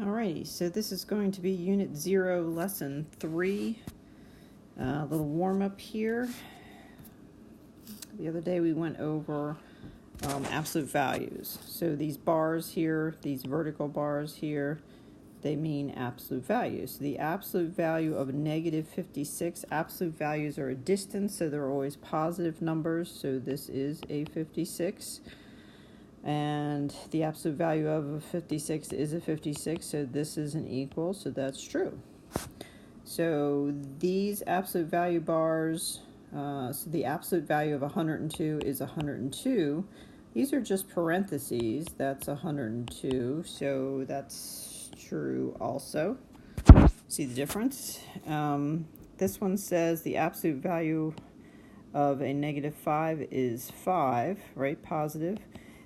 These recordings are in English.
Alrighty, so this is going to be Unit 0, Lesson 3. A little warm-up here. The other day we went over absolute values. So these bars here, these vertical bars here, they mean absolute values. So the absolute value of negative 56, absolute values are a distance, so they're always positive numbers. So this is a 56. And the absolute value of a 56 is a 56, so this is an equal, so that's true. So these absolute value bars, so the absolute value of 102 is 102. These are just parentheses, that's 102, so that's true also. See the difference? This one says the absolute value of a negative 5 is 5, right, positive.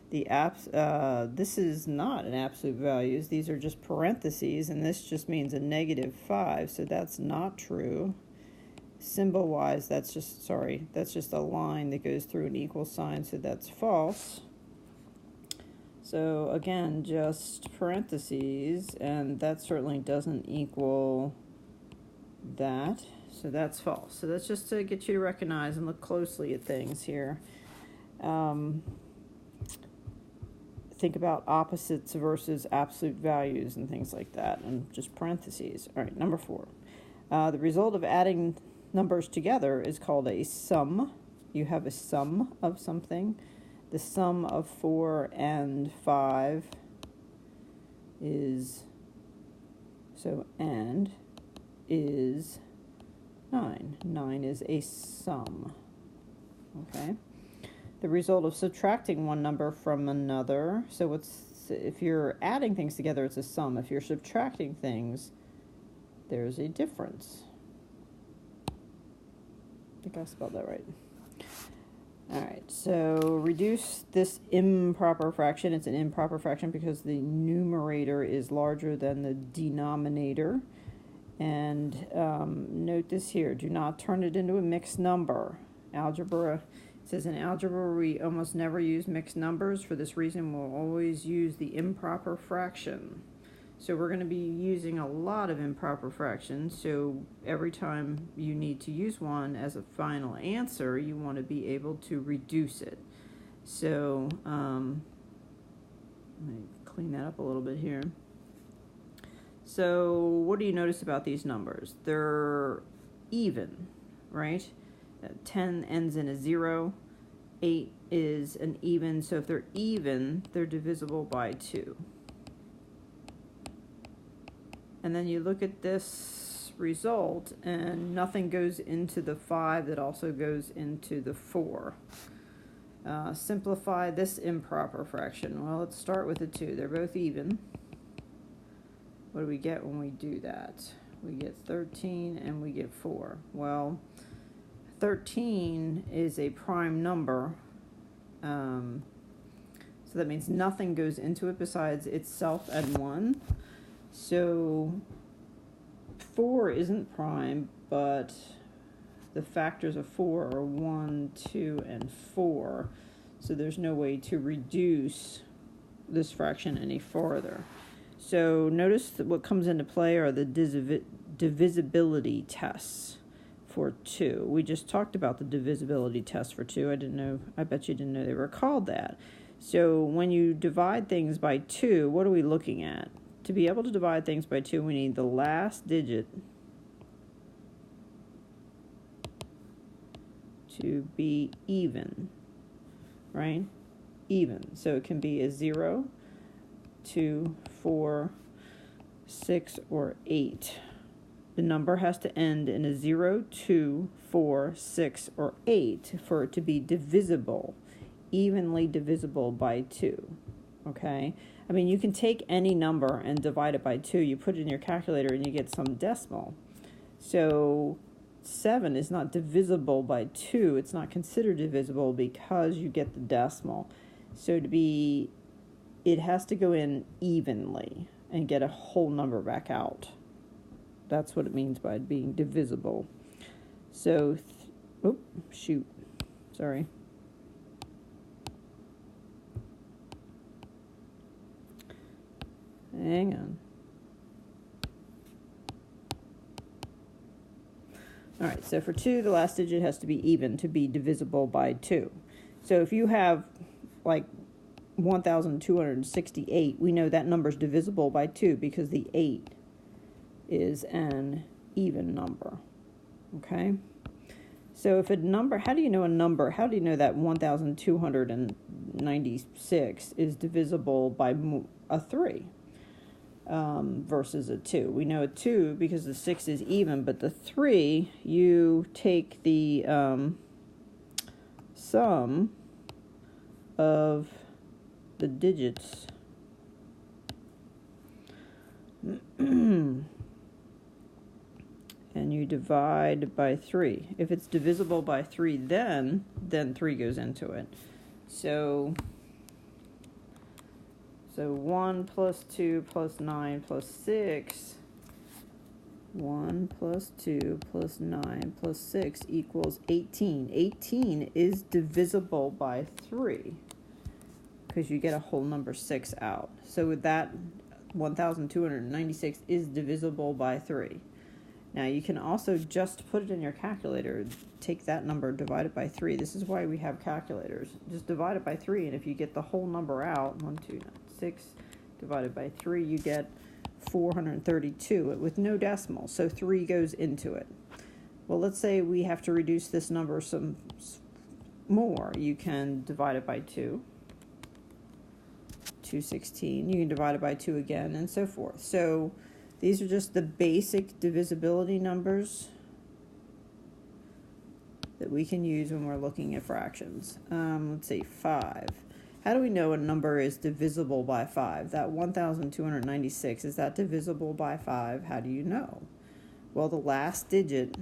This is not an absolute values. These are just parentheses, and this just means a negative 5, so that's not true. Symbol-wise, that's just a line that goes through an equal sign, so that's false. So again, just parentheses, and that certainly doesn't equal that, so that's false. So that's just to get you to recognize and look closely at things here. Think about opposites versus absolute values and things like that, and just parentheses. All right, number 4. The result of adding numbers together is called a sum. You have a sum of something. The sum of 4 and 5 is, and is 9. 9 is a sum, okay? The result of subtracting one number from another. So if you're adding things together, it's a sum. If you're subtracting things, there's a difference. I think I spelled that right. All right, so reduce this improper fraction. It's an improper fraction because the numerator is larger than the denominator. And note this here, do not turn it into a mixed number. Algebra. It says in algebra we almost never use mixed numbers. For this reason, we'll always use the improper fraction. So we're going to be using a lot of improper fractions. So every time you need to use one as a final answer, you want to be able to reduce it. So let me clean that up a little bit here. So what do you notice about these numbers? They're even, right? 10 ends in a 0. 8 is an even, so if they're even, they're divisible by 2. And then you look at this result, and nothing goes into the 5 that also goes into the 4. Simplify this improper fraction. Well, let's start with the 2. They're both even. What do we get when we do that? We get 13 and we get 4. Well, 13 is a prime number, so that means nothing goes into it besides itself and 1. So 4 isn't prime, but the factors of 4 are 1, 2, and 4, so there's no way to reduce this fraction any farther. So notice that what comes into play are the divisibility tests for 2. We just talked about the divisibility test for 2. I bet you didn't know they were called that. So when you divide things by 2, what are we looking at? To be able to divide things by 2, we need the last digit to be even, right? Even. So it can be a 0, 2, 4, 6, or 8. The number has to end in a 0, 2, 4, 6, or 8 for it to be divisible, evenly divisible by 2, okay? I mean, you can take any number and divide it by 2. You put it in your calculator and you get some decimal. So 7 is not divisible by 2. It's not considered divisible because you get the decimal. So it has to go in evenly and get a whole number back out. That's what it means by it being divisible. So, sorry. Hang on. All right, so for 2, the last digit has to be even to be divisible by 2. So if you have like 1,268, we know that number is divisible by 2 because the 8 is an even number. Okay? So if a number, how do you know a number? How do you know that 1,296 is divisible by a 3 versus a 2? We know a 2 because the 6 is even, but the 3, you take the sum of the digits and you divide by 3. If it's divisible by 3, then 3 goes into it. So 1 plus 2 plus 9 plus 6, 1 plus 2 plus 9 plus 6 equals 18. 18 is divisible by 3 because you get a whole number 6 out. So with that, 1,296 is divisible by 3. Now you can also just put it in your calculator. Take that number, divide it by 3. This is why we have calculators. Just divide it by 3, and if you get the whole number out, 1,296 divided by 3, you get 432 with no decimal. So 3 goes into it. Well, let's say we have to reduce this number some more. You can divide it by 2. 216. You can divide it by 2 again, and so forth. So these are just the basic divisibility numbers that we can use when we're looking at fractions. Let's say 5. How do we know a number is divisible by 5? That 1,296, is that divisible by 5? How do you know? Well, the last digit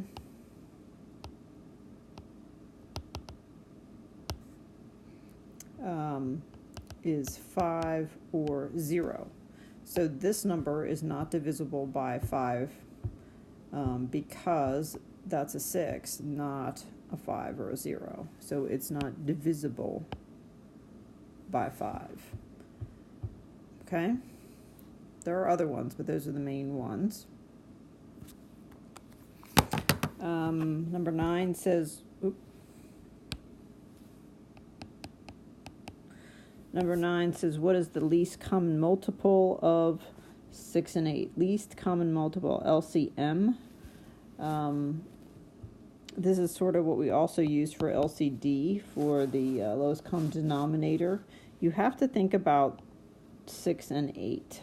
is 5 or 0. So this number is not divisible by 5 because that's a 6, not a 5 or a 0. So it's not divisible by 5. Okay? There are other ones, but those are the main ones. Number 9 says, Number 9 says, what is the least common multiple of 6 and 8? Least common multiple, LCM. This is sort of what we also use for LCD, for the lowest common denominator. You have to think about 6 and 8.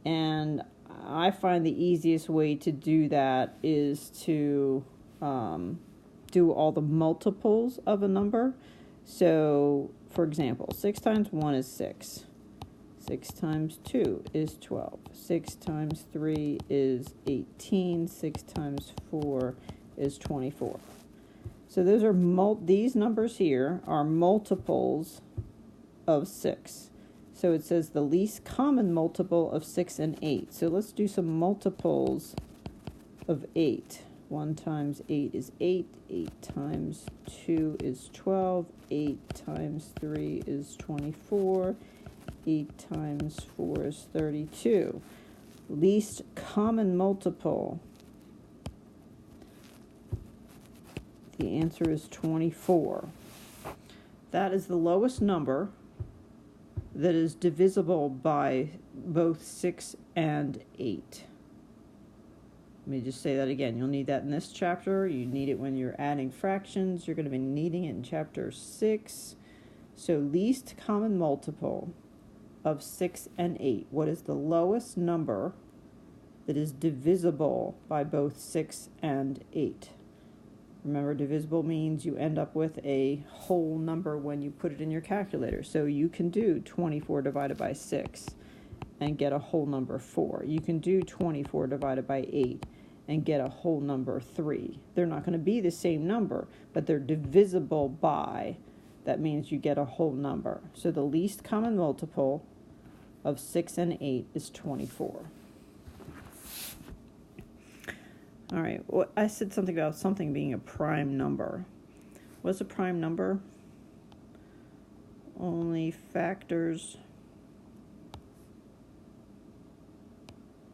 And I find the easiest way to do that is to do all the multiples of a number. So, for example, 6 times 1 is 6. 6 times 2 is 12. 6 times 3 is 18. 6 times 4 is 24. So those are these numbers here are multiples of 6. So it says the least common multiple of 6 and 8. So let's do some multiples of 8. 1 times 8 is 8. 8 times 2 is 12. 8 times 3 is 24. 8 times 4 is 32. Least common multiple. The answer is 24. That is the lowest number that is divisible by both 6 and 8. Let me just say that again. You'll need that in this chapter. You need it when you're adding fractions. You're going to be needing it in chapter 6. So least common multiple of 6 and 8. What is the lowest number that is divisible by both 6 and 8? Remember, divisible means you end up with a whole number when you put it in your calculator. So you can do 24 divided by 6 and get a whole number 4. You can do 24 divided by 8 and get a whole number 3. They're not going to be the same number, but they're divisible by. That means you get a whole number. So the least common multiple of 6 and 8 is 24. All right, well, I said something about something being a prime number. What's a prime number? Only factors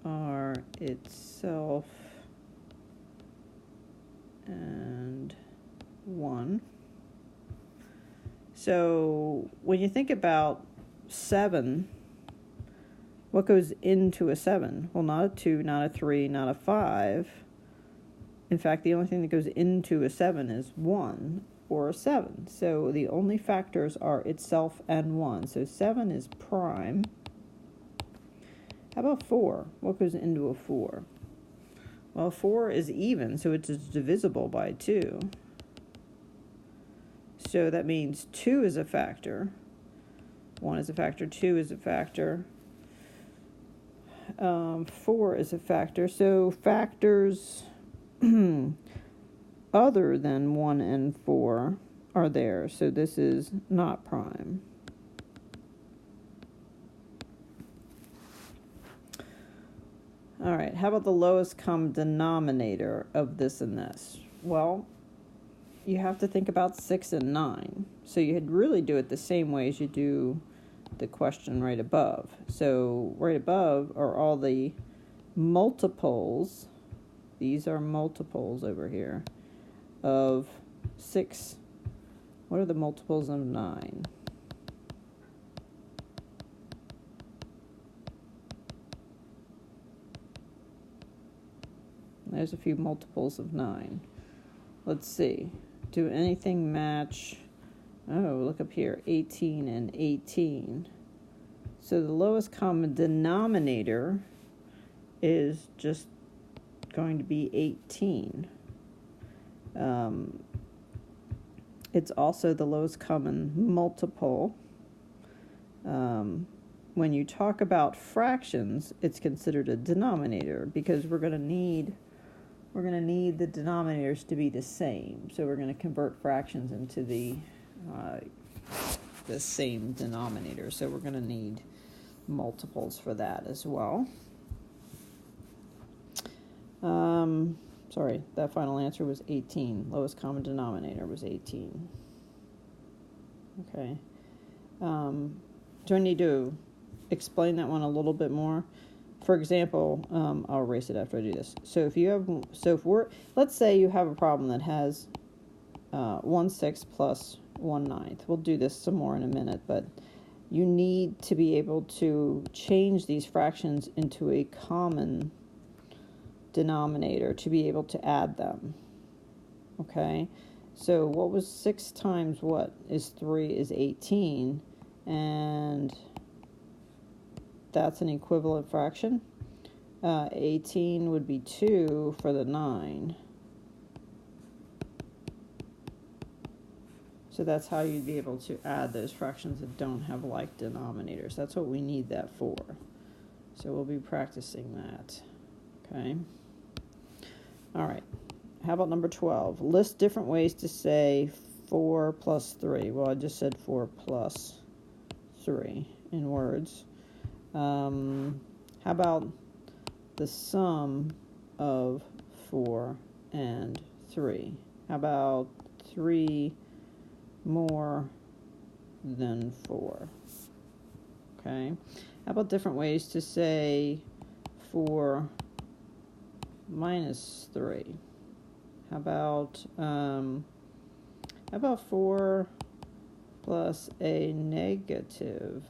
are itself and 1. So when you think about 7, what goes into a 7? Well, not a 2, not a 3, not a 5. In fact, the only thing that goes into a 7 is 1 or a 7. So the only factors are itself and 1. So 7 is prime. How about 4? What goes into a 4? Well, 4 is even, so it's divisible by 2. So that means 2 is a factor. 1 is a factor, 2 is a factor. 4 is a factor. So factors other than 1 and 4 are there. So this is not prime. All right, how about the lowest common denominator of this and this? Well, you have to think about 6 and 9. So you'd really do it the same way as you do the question right above. So right above are all the multiples. These are multiples over here of 6. What are the multiples of 9? There's a few multiples of 9. Let's see. Do anything match? Oh, look up here. 18 and 18. So the lowest common denominator is just going to be 18. It's also the lowest common multiple. When you talk about fractions, it's considered a denominator because we're going to need the denominators to be the same. So we're going to convert fractions into the same denominator. So we're going to need multiples for that as well. Sorry, that final answer was 18. Lowest common denominator was 18. Okay. Do I need to explain that one a little bit more? For example, I'll erase it after I do this. Let's say you have a problem that has 1/6 plus 1/9. We'll do this some more in a minute, but you need to be able to change these fractions into a common denominator to be able to add them. Okay? So what was 6 times what is 3 is 18, and that's an equivalent fraction. 18 would be 2 for the 9. So that's how you'd be able to add those fractions that don't have like denominators. That's what we need that for. So we'll be practicing that. Okay. All right. How about number 12? List different ways to say 4 plus 3. Well, I just said 4 plus 3 in words. How about the sum of 4 and 3? How about 3 more than 4? Okay. How about different ways to say 4 minus 3? How about 4 plus a negative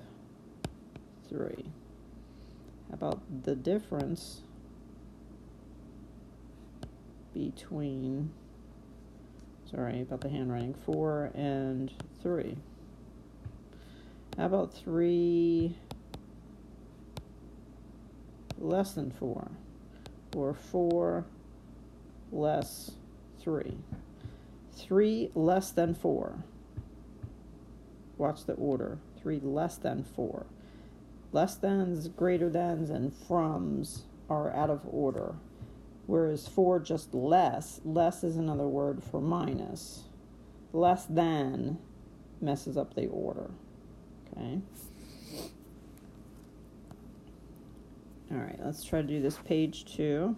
3? How about the difference between, sorry about the handwriting, 4 and 3? How about 3 less than 4? Or 4 less 3? 3 less than 4. Watch the order. 3 less than 4. Less thans, greater thans, and froms are out of order. Whereas 4 just less. Less is another word for minus. Less than messes up the order. Okay. All right, let's try to do this page 2.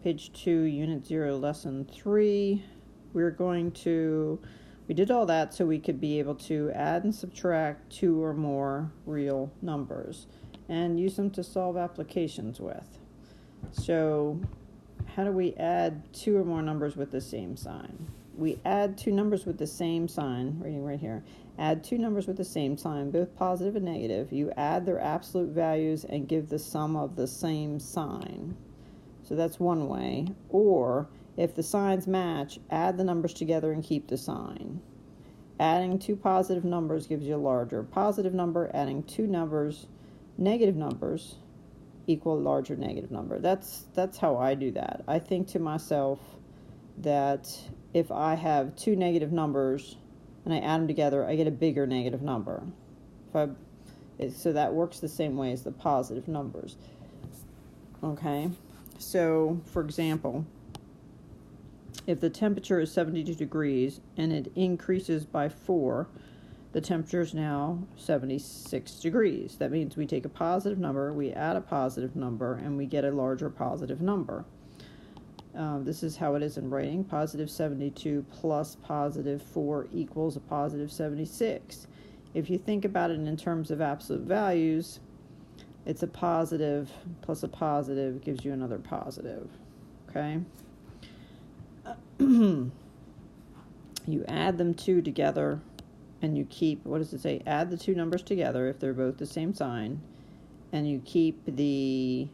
Page 2, Unit 0, Lesson 3. We did all that so we could be able to add and subtract 2 or more real numbers and use them to solve applications with. So how do we add two or more numbers with the same sign? We add two numbers with the same sign, reading right here. Add two numbers with the same sign, both positive and negative. You add their absolute values and give the sum of the same sign. So that's one way. Or, if the signs match, add the numbers together and keep the sign. Adding two positive numbers gives you a larger positive number. Adding two numbers, negative numbers, equal a larger negative number. That's how I do that. I think to myself that if I have two negative numbers and I add them together, I get a bigger negative number. So that works the same way as the positive numbers. Okay, so for example, if the temperature is 72 degrees and it increases by 4, the temperature is now 76 degrees. That means we take a positive number, we add a positive number, and we get a larger positive number. This is how it is in writing. Positive 72 plus positive 4 equals a positive 76. If you think about it in terms of absolute values, it's a positive plus a positive gives you another positive. Okay? You add them two together and you keep, what does it say? Add the two numbers together if they're both the same sign, and you keep the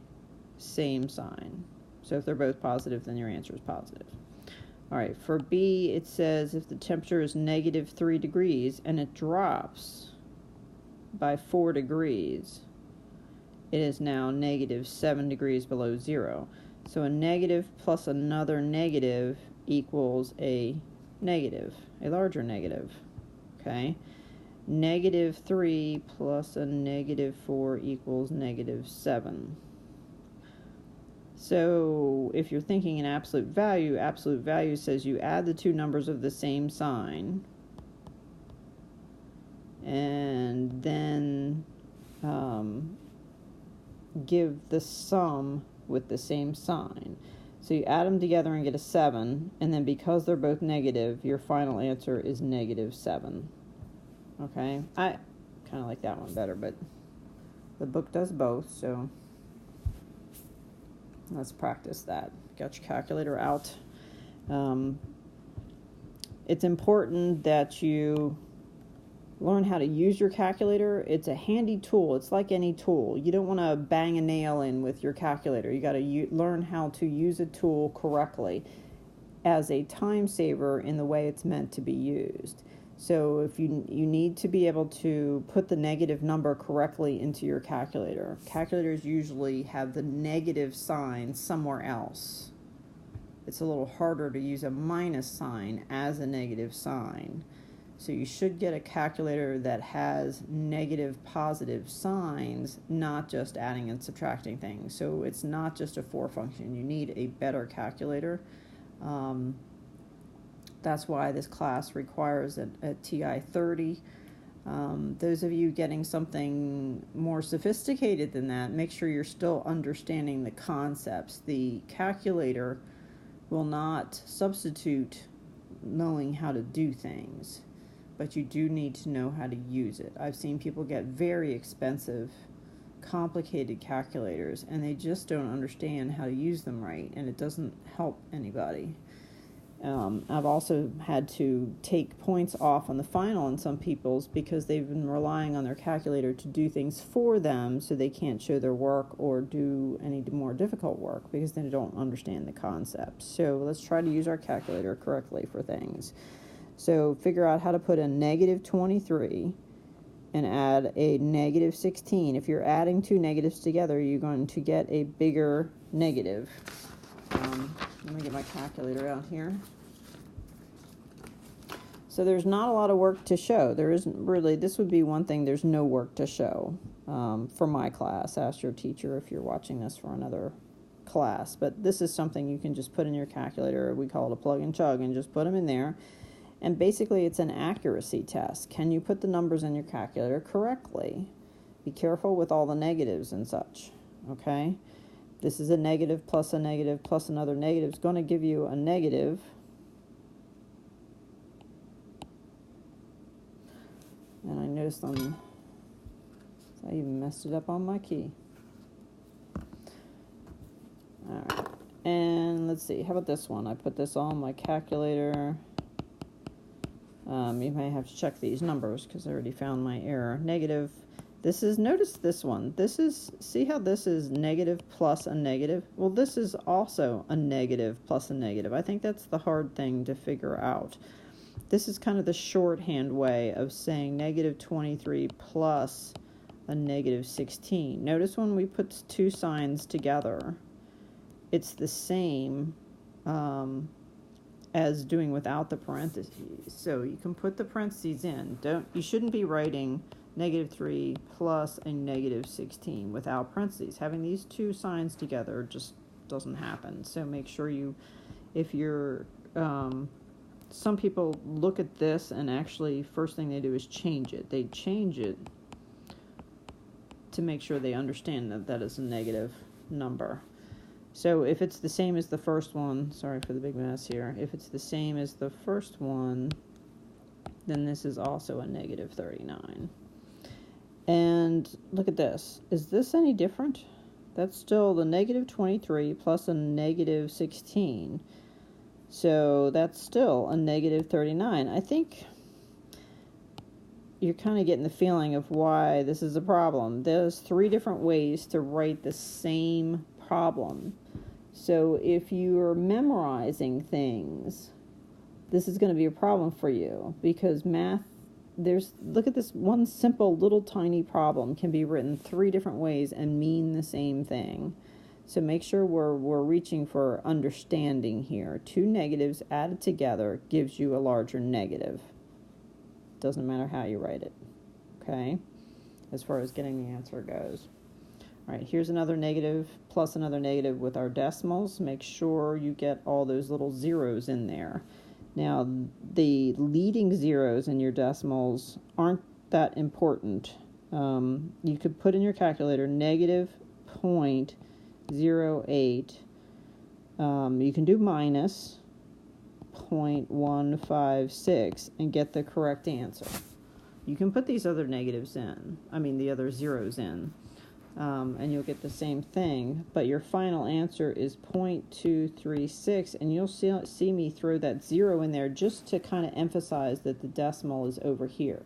same sign. So if they're both positive, then your answer is positive. All right, for B, it says if the temperature is negative 3 degrees and it drops by 4 degrees, it is now negative 7 degrees below zero. So a negative plus another negative equals a negative, a larger negative. Okay? Negative 3 plus a negative 4 equals negative 7. So if you're thinking in absolute value says you add the two numbers of the same sign and then give the sum with the same sign. So you add them together and get a 7, and then because they're both negative, your final answer is negative 7. Okay? I kind of like that one better, but the book does both, so let's practice that. Got your calculator out. It's important that you learn how to use your calculator. It's a handy tool. It's like any tool. You don't want to bang a nail in with your calculator. You got to learn how to use a tool correctly as a time saver in the way it's meant to be used. So if you need to be able to put the negative number correctly into your calculator. Calculators usually have the negative sign somewhere else. It's a little harder to use a minus sign as a negative sign. So you should get a calculator that has negative, positive signs, not just adding and subtracting things. So it's not just a for function. You need a better calculator. That's why this class requires a TI 30. Those of you getting something more sophisticated than that, make sure you're still understanding the concepts. The calculator will not substitute knowing how to do things, but you do need to know how to use it. I've seen people get very expensive, complicated calculators, and they just don't understand how to use them right, and it doesn't help anybody. I've also had to take points off on the final in some people's because they've been relying on their calculator to do things for them, so they can't show their work or do any more difficult work because they don't understand the concepts. So let's try to use our calculator correctly for things. So figure out how to put a negative 23 and add a negative 16. If you're adding two negatives together, you're going to get a bigger negative. Let me get my calculator out here. So there's not a lot of work to show. There isn't really, this would be one thing, there's no work to show for my class. Ask your teacher if you're watching this for another class. But this is something you can just put in your calculator. We call it a plug and chug, and just put them in there. And basically it's an accuracy test. Can you put the numbers in your calculator correctly? Be careful with all the negatives and such, okay? This is a negative plus another negative. It's going to give you a negative. And I noticed I even messed it up on my key. All right. And let's see, how about this one? I put this on my calculator. You may have to check these numbers because I already found my error. Negative. Notice this one. See how this is negative plus a negative? Well, this is also a negative plus a negative. I think that's the hard thing to figure out. This is kind of the shorthand way of saying negative 23 plus a negative 16. Notice when we put two signs together, it's the same as doing without the parentheses. So you can put the parentheses in. You shouldn't be writing negative 3 plus a negative 16 without parentheses. Having these two signs together just doesn't happen. So make sure if you're, some people look at this and actually first thing they do is change it. They change it to make sure they understand that that is a negative number. So if it's the same as the first one, sorry for the big mess here, if it's the same as the first one, then this is also a negative 39. And look at this. Is this any different? That's still the negative 23 plus a negative 16. So that's still a negative 39. I think you're kind of getting the feeling of why this is a problem. There's 3 different ways to write the same problem. So if you're memorizing things, this is going to be a problem for you because math, look at this one simple little tiny problem can be written 3 different ways and mean the same thing. So make sure we're reaching for understanding here. 2 negatives added together gives you a larger negative. Doesn't matter how you write it, okay, as far as getting the answer goes. All right, here's another negative plus another negative with our decimals. Make sure you get all those little zeros in there. Now, the leading zeros in your decimals aren't that important. You could put in your calculator negative 0.08. You can do minus 0.156 and get the correct answer. You can put these other negatives in, the other zeros in, and you'll get the same thing, but your final answer is 0.236, and you'll see me throw that 0 in there just to kind of emphasize that the decimal is over here.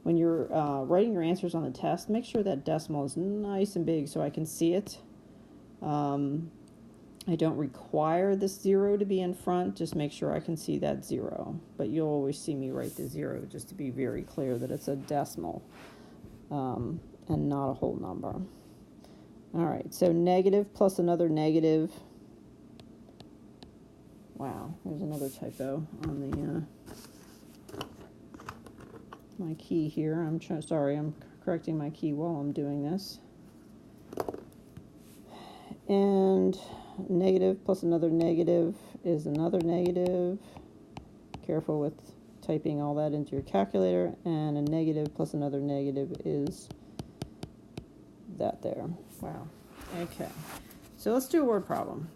When you're writing your answers on the test, make sure that decimal is nice and big so I can see it. I don't require this 0 to be in front, just make sure I can see that 0. But you'll always see me write the 0 just to be very clear that it's a decimal and not a whole number. All right, so negative plus another negative. Wow, there's another typo on my key here. I'm correcting my key while I'm doing this. And negative plus another negative is another negative. Careful with typing all that into your calculator. And a negative plus another negative is that there. Wow. Okay. So let's do a word problem.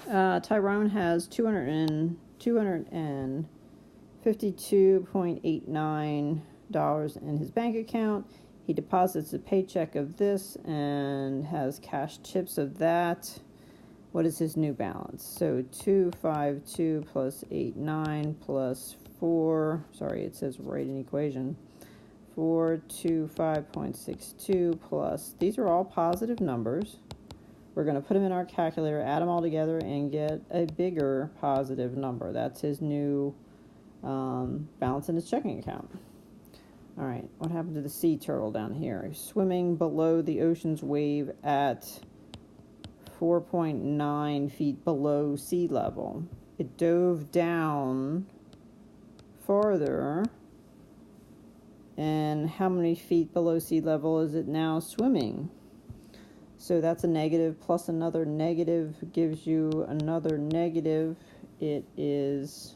Tyrone has $252.89 in his bank account. He deposits a paycheck of this and has cash tips of that. What is his new balance? So 252 plus 89 plus 4. Sorry, it says write an equation. 425.62 plus. These are all positive numbers. We're going to put them in our calculator, add them all together, and get a bigger positive number. That's his new balance in his checking account. All right, what happened to the sea turtle down here? He's swimming below the ocean's wave at 4.9 feet below sea level. It dove down farther. And how many feet below sea level is it now swimming? So that's a negative plus another negative gives you another negative. It is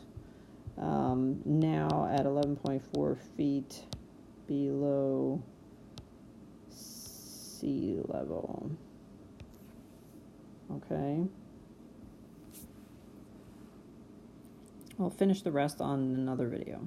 now at 11.4 feet below sea level. Okay. I'll finish the rest on another video.